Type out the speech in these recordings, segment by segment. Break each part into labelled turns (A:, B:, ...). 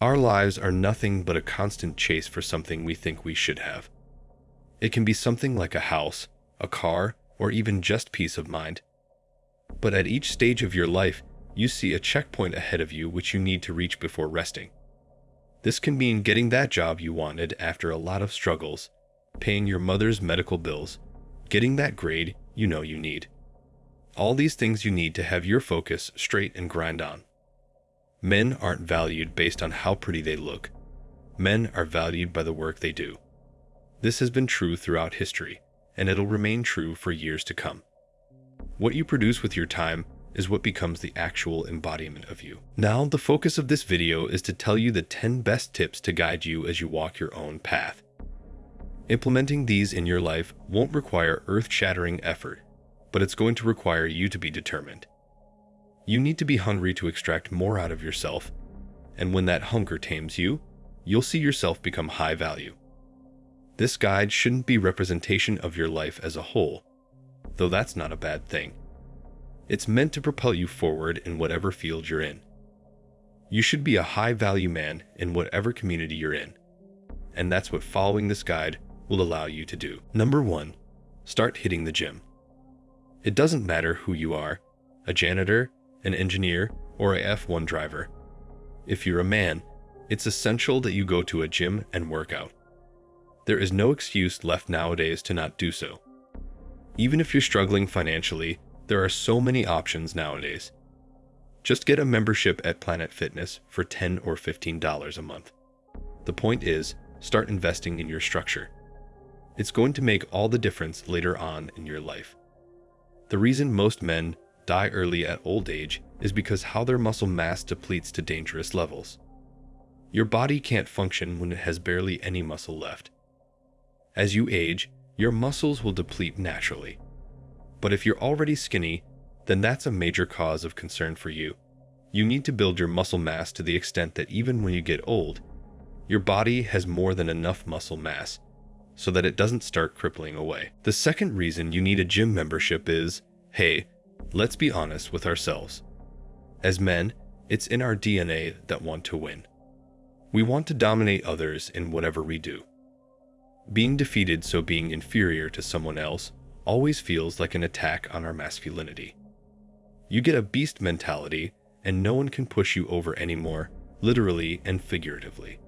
A: Our lives are nothing but a constant chase for something we think we should have. It can be something like a house, a car, or even just peace of mind. But at each stage of your life, you see a checkpoint ahead of you which you need to reach before resting. This can mean getting that job you wanted after a lot of struggles, paying your mother's medical bills, getting that grade you know you need. All these things you need to have your focus straight and grind on. Men aren't valued based on how pretty they look. Men are valued by the work they do. This has been true throughout history, and it'll remain true for years to come. What you produce with your time is what becomes the actual embodiment of you. Now, the focus of this video is to tell you the 10 best tips to guide you as you walk your own path. Implementing these in your life won't require earth-shattering effort, but it's going to require you to be determined. You need to be hungry to extract more out of yourself, and when that hunger tames you, you'll see yourself become high value. This guide shouldn't be representation of your life as a whole, though that's not a bad thing. It's meant to propel you forward in whatever field you're in. You should be a high-value man in whatever community you're in, and that's what following this guide will allow you to do. Number 1, start hitting the gym. It doesn't matter who you are, a janitor, an engineer, or a F1 driver. If you're a man, it's essential that you go to a gym and work out. There is no excuse left nowadays to not do so. Even if you're struggling financially, there are so many options nowadays. Just get a membership at Planet Fitness for $10 or $15 a month. The point is, start investing in your structure. It's going to make all the difference later on in your life. The reason most men die early at old age is because how their muscle mass depletes to dangerous levels. Your body can't function when it has barely any muscle left. As you age, your muscles will deplete naturally. But if you're already skinny, then that's a major cause of concern for you. You need to build your muscle mass to the extent that even when you get old, your body has more than enough muscle mass so that it doesn't start crippling away. The second reason you need a gym membership is, hey, let's be honest with ourselves. As men, it's in our DNA that want to win. We want to dominate others in whatever we do. Being defeated, so being inferior to someone else, always feels like an attack on our masculinity. You get a beast mentality, and no one can push you over anymore, literally and figuratively.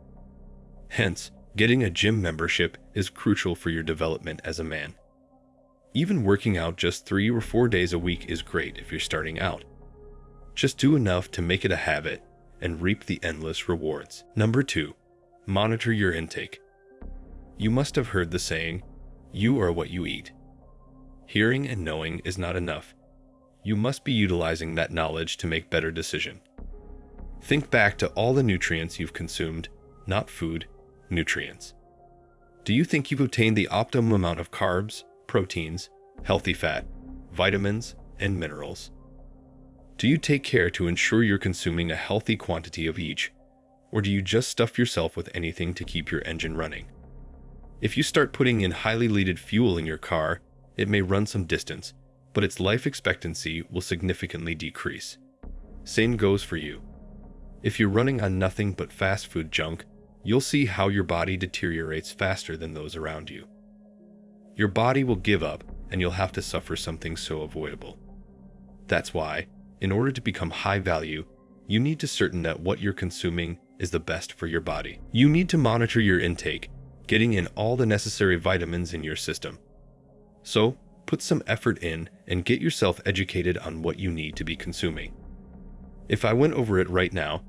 A: Hence, getting a gym membership is crucial for your development as a man. Even working out just 3 or 4 days a week is great if you're starting out. Just do enough to make it a habit and reap the endless rewards. Number 2, monitor your intake. You must have heard the saying, you are what you eat. Hearing and knowing is not enough. You must be utilizing that knowledge to make better decisions. Think back to all the nutrients you've consumed, not food, nutrients. Do you think you've obtained the optimum amount of carbs, proteins, healthy fat, vitamins, and minerals? Do you take care to ensure you're consuming a healthy quantity of each, or do you just stuff yourself with anything to keep your engine running? If you start putting in highly leaded fuel in your car, it may run some distance, but its life expectancy will significantly decrease. Same goes for you. If you're running on nothing but fast food junk, you'll see how your body deteriorates faster than those around you. Your body will give up, and you'll have to suffer something so avoidable. That's why, in order to become high value, you need to certain that what you're consuming is the best for your body. You need to monitor your intake, getting in all the necessary vitamins in your system. So, put some effort in and get yourself educated on what you need to be consuming. If I went over it right now,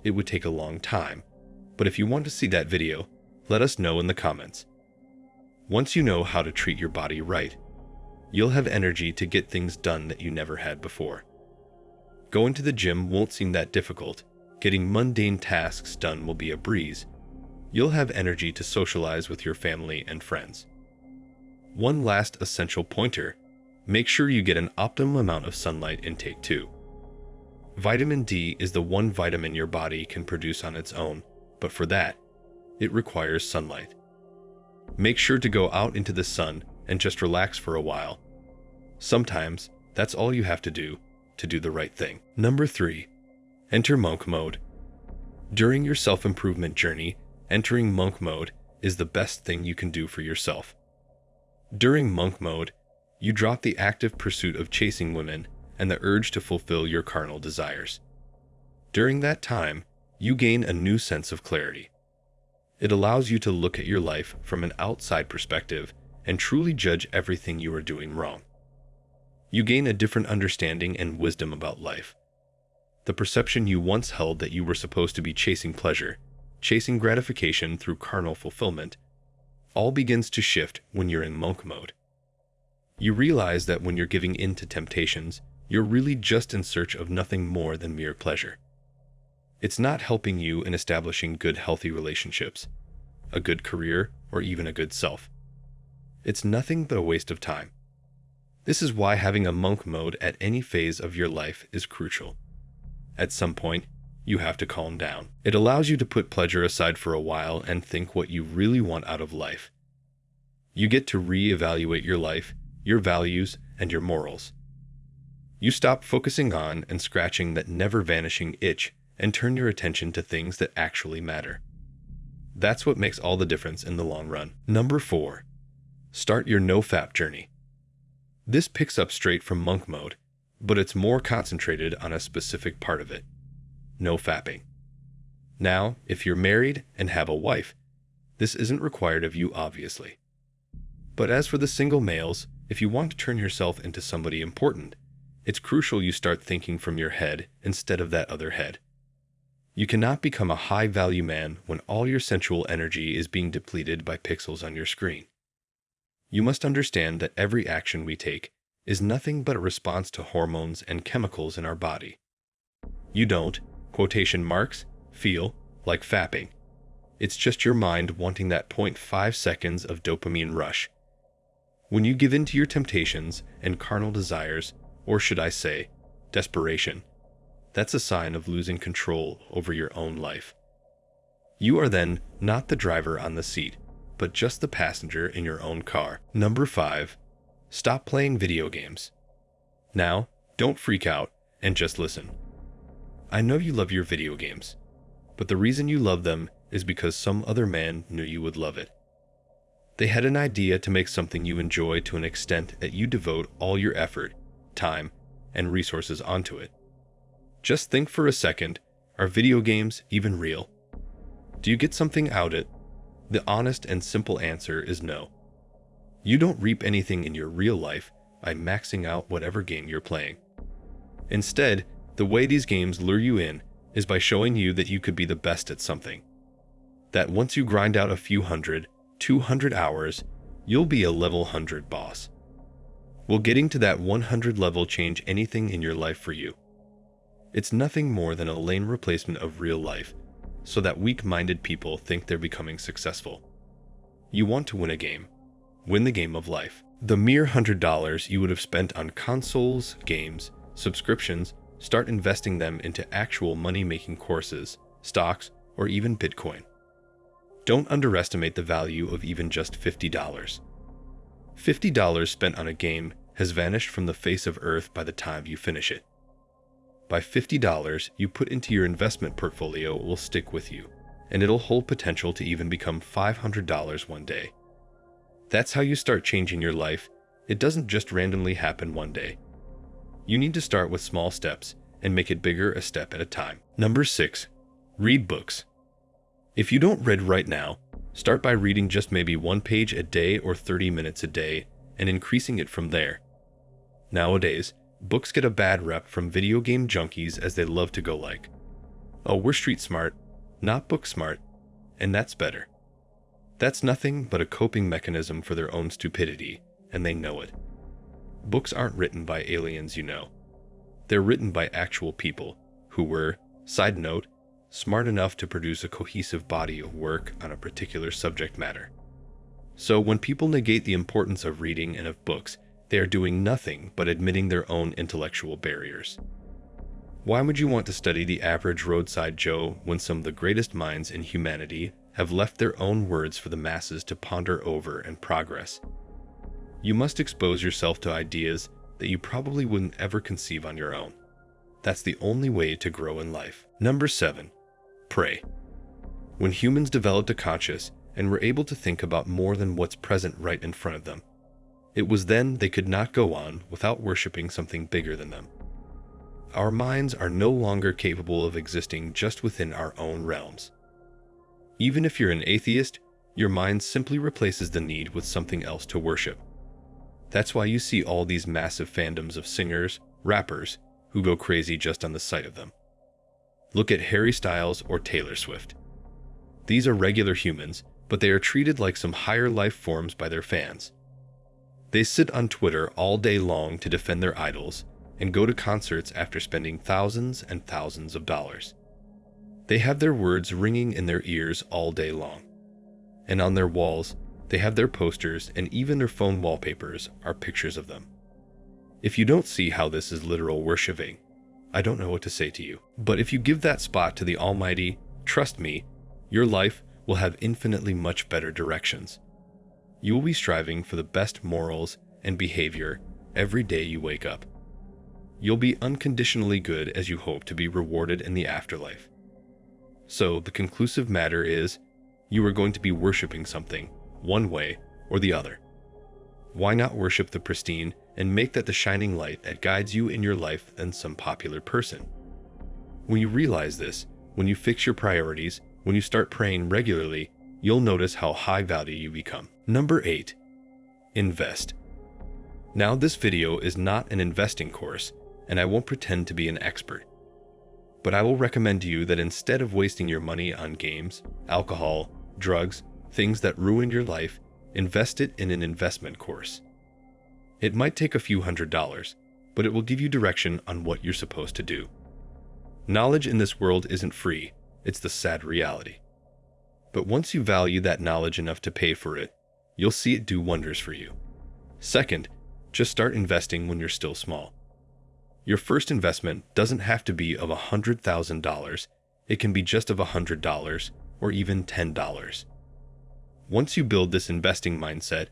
A: it would take a long time, but if you want to see that video, let us know in the comments. Once you know how to treat your body right, you'll have energy to get things done that you never had before. Going to the gym won't seem that difficult. Getting mundane tasks done will be a breeze. You'll have energy to socialize with your family and friends. One last essential pointer: make sure you get an optimum amount of sunlight intake too. Vitamin D is the one vitamin your body can produce on its own, but for that, it requires sunlight. Make sure to go out into the sun and just relax for a while. Sometimes, that's all you have to do the right thing. Number 3, enter monk mode. During your self-improvement journey, entering monk mode is the best thing you can do for yourself. During monk mode, you drop the active pursuit of chasing women and the urge to fulfill your carnal desires. During that time, you gain a new sense of clarity. It allows you to look at your life from an outside perspective and truly judge everything you are doing wrong. You gain a different understanding and wisdom about life. The perception you once held that you were supposed to be chasing pleasure, chasing gratification through carnal fulfillment, all begins to shift when you're in monk mode. You realize that when you're giving in to temptations, you're really just in search of nothing more than mere pleasure. It's not helping you in establishing good, healthy relationships, a good career, or even a good self. It's nothing but a waste of time. This is why having a monk mode at any phase of your life is crucial. At some point, you have to calm down. It allows you to put pleasure aside for a while and think what you really want out of life. You get to re-evaluate your life, your values, and your morals. You stop focusing on and scratching that never-vanishing itch and turn your attention to things that actually matter. That's what makes all the difference in the long run. Number 4. Start your NO-FAP journey. This picks up straight from monk mode, but it's more concentrated on a specific part of it: NO-FAPing. Now, if you're married and have a wife, this isn't required of you, obviously. But as for the single males, if you want to turn yourself into somebody important, it's crucial you start thinking from your head instead of that other head. You cannot become a high-value man when all your sensual energy is being depleted by pixels on your screen. You must understand that every action we take is nothing but a response to hormones and chemicals in our body. You don't, quotation marks, feel like fapping. It's just your mind wanting that 0.5 seconds of dopamine rush. When you give in to your temptations and carnal desires, or should I say, desperation, that's a sign of losing control over your own life. You are then not the driver on the seat, but just the passenger in your own car. Number 5. Stop playing video games. Now, don't freak out and just listen. I know you love your video games, but the reason you love them is because some other man knew you would love it. They had an idea to make something you enjoy to an extent that you devote all your effort, time, and resources onto it. Just think for a second, are video games even real? Do you get something out of it? The honest and simple answer is no. You don't reap anything in your real life by maxing out whatever game you're playing. Instead, the way these games lure you in is by showing you that you could be the best at something. That once you grind out a few 200 hours, you'll be a level 100 boss. Will getting to that 100 level change anything in your life for you? It's nothing more than a lame replacement of real life, so that weak-minded people think they're becoming successful. You want to win a game. Win the game of life. The mere $100 you would have spent on consoles, games, subscriptions, start investing them into actual money-making courses, stocks, or even Bitcoin. Don't underestimate the value of even just $50. $50 spent on a game has vanished from the face of Earth by the time you finish it. By $50 you put into your investment portfolio will stick with you, and it'll hold potential to even become $500 one day. That's how you start changing your life. It doesn't just randomly happen one day. You need to start with small steps and make it bigger a step at a time. Number 6. Read books. If you don't read right now, start by reading just maybe 1 page a day or 30 minutes a day and increasing it from there. Nowadays, books get a bad rep from video game junkies as they love to go like, "Oh, we're street smart, not book smart, and that's better." That's nothing but a coping mechanism for their own stupidity, and they know it. Books aren't written by aliens, you know. They're written by actual people who were, side note, smart enough to produce a cohesive body of work on a particular subject matter. So when people negate the importance of reading and of books, they are doing nothing but admitting their own intellectual barriers. Why would you want to study the average roadside Joe when some of the greatest minds in humanity have left their own words for the masses to ponder over and progress? You must expose yourself to ideas that you probably wouldn't ever conceive on your own. That's the only way to grow in life. Number 7. Pray. When humans developed a conscience and were able to think about more than what's present right in front of them, it was then they could not go on without worshiping something bigger than them. Our minds are no longer capable of existing just within our own realms. Even if you're an atheist, your mind simply replaces the need with something else to worship. That's why you see all these massive fandoms of singers, rappers, who go crazy just on the sight of them. Look at Harry Styles or Taylor Swift. These are regular humans, but they are treated like some higher life forms by their fans. They sit on Twitter all day long to defend their idols and go to concerts after spending thousands and thousands of dollars. They have their words ringing in their ears all day long. And on their walls, they have their posters, and even their phone wallpapers are pictures of them. If you don't see how this is literal worshiping, I don't know what to say to you. But if you give that spot to the Almighty, trust me, your life will have infinitely much better directions. You will be striving for the best morals and behavior every day you wake up. You'll be unconditionally good as you hope to be rewarded in the afterlife. So the conclusive matter is, you are going to be worshiping something, one way or the other. Why not worship the pristine and make that the shining light that guides you in your life than some popular person? When you realize this, when you fix your priorities, when you start praying regularly, you'll notice how high value you become. Number 8. Invest. Now this video is not an investing course, and I won't pretend to be an expert. But I will recommend to you that instead of wasting your money on games, alcohol, drugs, things that ruin your life, invest it in an investment course. It might take a few $100s, but it will give you direction on what you're supposed to do. Knowledge in this world isn't free, it's the sad reality. But once you value that knowledge enough to pay for it, you'll see it do wonders for you. Second, just start investing when you're still small. Your first investment doesn't have to be of $100,000. It can be just of $100 or even $10. Once you build this investing mindset,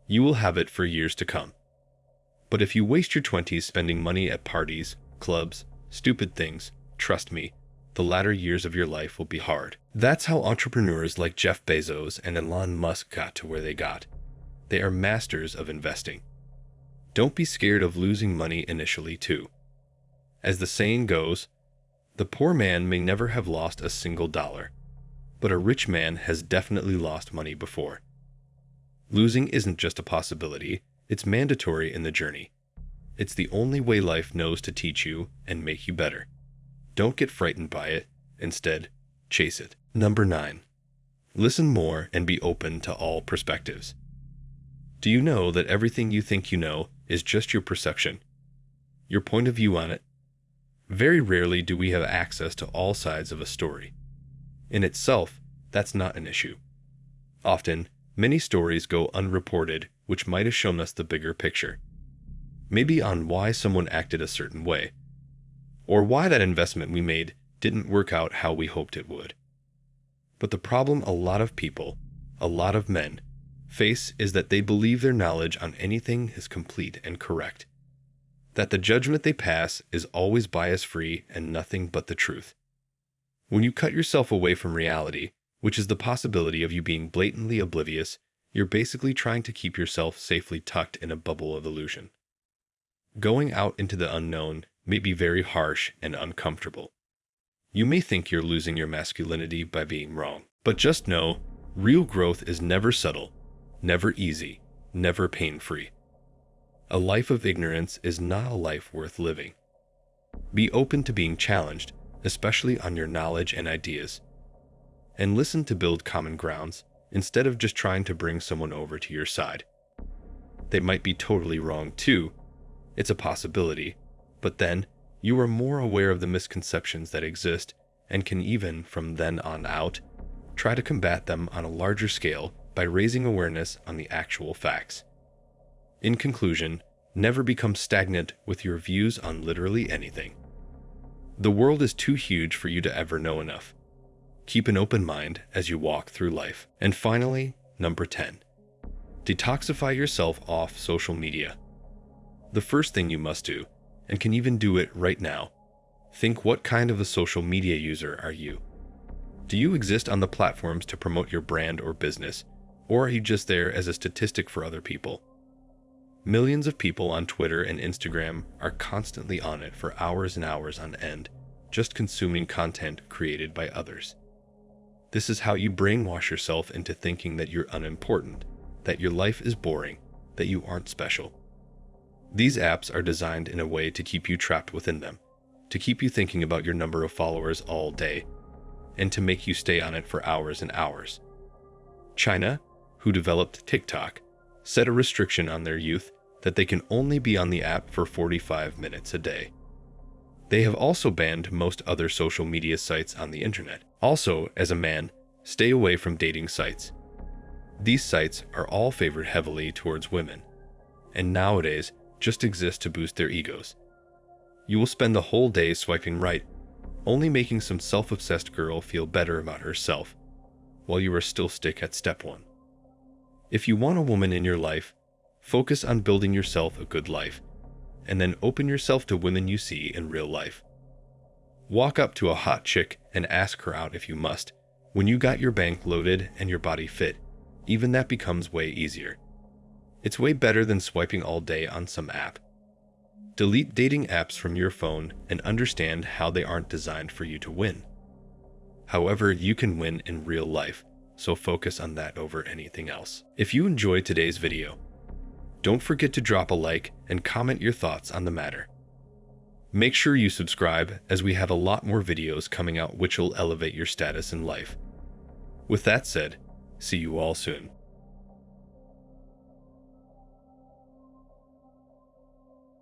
A: you will have it for years to come. But if you waste your 20s spending money at parties, clubs, stupid things, trust me, the latter years of your life will be hard. That's how entrepreneurs like Jeff Bezos and Elon Musk got to where they got. They are masters of investing. Don't be scared of losing money initially too. As the saying goes, the poor man may never have lost a single dollar, but a rich man has definitely lost money before. Losing isn't just a possibility, it's mandatory in the journey. It's the only way life knows to teach you and make you better. Don't get frightened by it, instead, chase it. Number 9. Listen more and be open to all perspectives. Do you know that everything you think you know is just your perception, your point of view on it? Very rarely do we have access to all sides of a story. In itself, that's not an issue. Often, many stories go unreported, which might have shown us the bigger picture. Maybe on why someone acted a certain way, or why that investment we made didn't work out how we hoped it would. But the problem a lot of people, a lot of men, face is that they believe their knowledge on anything is complete and correct. That the judgment they pass is always bias-free and nothing but the truth. When you cut yourself away from reality, which is the possibility of you being blatantly oblivious, you're basically trying to keep yourself safely tucked in a bubble of illusion. Going out into the unknown may be very harsh and uncomfortable. You may think you're losing your masculinity by being wrong, but just know, real growth is never subtle, never easy, never pain-free. A life of ignorance is not a life worth living. Be open to being challenged, especially on your knowledge and ideas. And listen to build common grounds, instead of just trying to bring someone over to your side. They might be totally wrong too. It's a possibility, but then you are more aware of the misconceptions that exist and can even, from then on out, try to combat them on a larger scale by raising awareness on the actual facts. In conclusion, never become stagnant with your views on literally anything. The world is too huge for you to ever know enough. Keep an open mind as you walk through life. And finally, number 10. Detoxify yourself off social media. The first thing you must do, and can even do it right now, think what kind of a social media user are you? Do you exist on the platforms to promote your brand or business, or are you just there as a statistic for other people? Millions of people on Twitter and Instagram are constantly on it for hours and hours on end, just consuming content created by others. This is how you brainwash yourself into thinking that you're unimportant, that your life is boring, that you aren't special. These apps are designed in a way to keep you trapped within them, to keep you thinking about your number of followers all day, and to make you stay on it for hours and hours. China, who developed TikTok, set a restriction on their youth that they can only be on the app for 45 minutes a day. They have also banned most other social media sites on the internet. Also, as a man, stay away from dating sites. These sites are all favored heavily towards women, and nowadays just exist to boost their egos. You will spend the whole day swiping right, only making some self-obsessed girl feel better about herself, while you are still stuck at step 1. If you want a woman in your life, focus on building yourself a good life, and then open yourself to women you see in real life. Walk up to a hot chick and ask her out if you must. When you got your bank loaded and your body fit, even that becomes way easier. It's way better than swiping all day on some app. Delete dating apps from your phone and understand how they aren't designed for you to win. However, you can win in real life, so focus on that over anything else. If you enjoyed today's video, don't forget to drop a like and comment your thoughts on the matter. Make sure you subscribe, as we have a lot more videos coming out which will elevate your status in life. With that said, see you all soon.